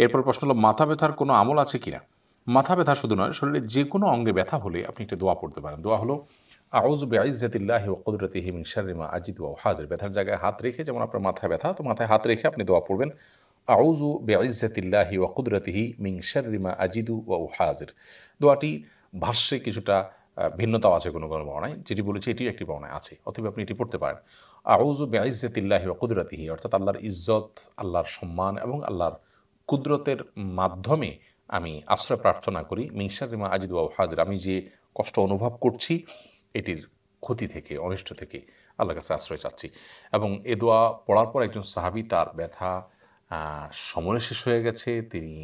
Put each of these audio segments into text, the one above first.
এরপর প্রশ্ন হলো মাথা ব্যথার কোনো আমল আছে কিনা। মাথা ব্যথা শুধু নয়, শরীরের যে কোনো অঙ্গে ব্যথা হলে আপনি একটা দোয়া পড়তে পারেন। দোয়া হলো আউযু বিইজ্জাতিল্লাহি ওয়া কুদরাতিহি মিন শাররি মা আজিদু ওয়া উহাযির। ব্যথার জায়গায় হাত রেখে, যেমন আপনার মাথায় ব্যথা, তো মাথায় হাত রেখে আপনি দোয়া পড়বেন আউযু বিইজ্জাতিল্লাহি ওয়া কুদরাতিহি মিন শাররি মা আজিদু ওয়া উহাযির। দোয়াটি ভাষ্যে কিছুটা ভিন্নতাও আছে কোনো কোনো বর্ণায়, যেটি বলেছি এটিও একটি বর্ণায় আছে, অতএব আপনি এটি পড়তে পারেন। আউযু বিইজ্জাতিল্লাহি ওয়া কুদরাতিহি, অর্থাৎ আল্লাহর ইজ্জত, আল্লাহর সম্মান এবং আল্লাহর কুদরতের মাধ্যমে আমি আশ্রয় প্রার্থনা করি মিন শাররি মা আজিদু ওয়া উহাযির, আমি যে কষ্ট অনুভব করছি এটির ক্ষতি থেকে, অনিষ্ট থেকে আল্লাহর কাছে আশ্রয় চাচ্ছি। এবং এ দোয়া পড়ার পর একজন সাহাবী তার ব্যথা সমরে শেষ হয়ে গেছে, তিনি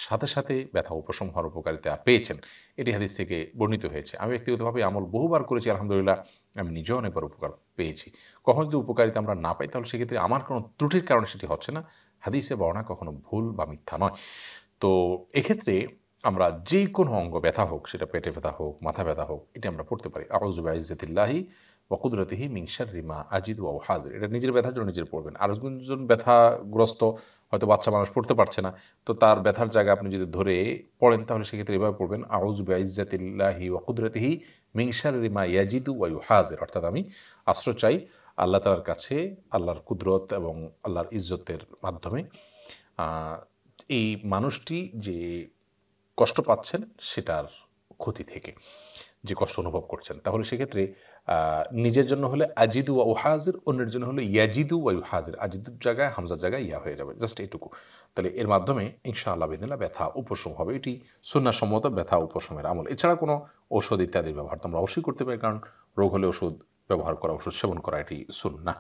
সাথে সাথে ব্যথা উপশম হওয়ার উপকারিতা পেয়েছেন। এটি হাদিস থেকে বর্ণিত হয়েছে। আমি ব্যক্তিগতভাবে আমল বহুবার করেছি, আলহামদুলিল্লাহ আমি নিজেও অনেকবার উপকার পেয়েছি। কখনো যদি উপকারিতা আমরা না পাই, তাহলে সেক্ষেত্রে আমার কোনো ত্রুটির কারণে সেটি হচ্ছে না। হাদিসে বর্ণনা কখনো ভুল বা মিথ্যা নয়। তো এক্ষেত্রে আমরা যে কোনো অঙ্গ ব্যথা হোক, সেটা পেটে ব্যথা হোক, মাথা ব্যথা হোক, এটি আমরা পড়তে পারি আউযু বিইজ্জাতিল্লাহি ওয়া কুদরাতিহি মিন শাররি মা আজিদু ওয়া উহাযির। এটা নিজের ব্যথার জন্য নিজের পড়বেন। আরেকজন ব্যথাগ্রস্ত, হয়তো বাচ্চা মানুষ পড়তে পারছে না, তো তার ব্যথার জায়গায় আপনি যদি ধরে পড়েন, তাহলে সেক্ষেত্রে এভাবে পড়বেন আউযু বিইজ্জাতিল্লাহি ওয়া কুদরাতিহি মিন শাররি মা ইয়াজিদু ওয়া ইউহাযির, অর্থাৎ আমি আশ্রয় চাই আল্লাহ তাআলার কাছে, আল্লাহর কুদরত এবং আল্লাহর ইজ্জতের মাধ্যমে এই মানুষটি যে কষ্ট পাচ্ছেন সেটার ক্ষতি থেকে, যে কষ্ট অনুভব করছেন। তাহলে সেক্ষেত্রে নিজের জন্য হলে আজিদু ওয়া উহাযির, অন্যের জন্য হলে ইয়াজিদু ওয়া ইউহাযির। আজিদুর জায়গায় হামজার জায়গায় ইয়া হয়ে যাবে, জাস্ট এটুকু। তাহলে এর মাধ্যমে ইনশাআল্লাহ বিইذনিল্লাহ ব্যথা উপশম হবে। এটি সুন্নাহসম্মত ব্যথা উপশমের আমল। এছাড়া কোনো ঔষধ ইত্যাদির ব্যবহার তো আমরা অবশ্যই করতে পারি, কারণ রোগ হলে ওষুধ ব্যবহার করা, ওষুধ সেবন করা এটি সুন্নাহ।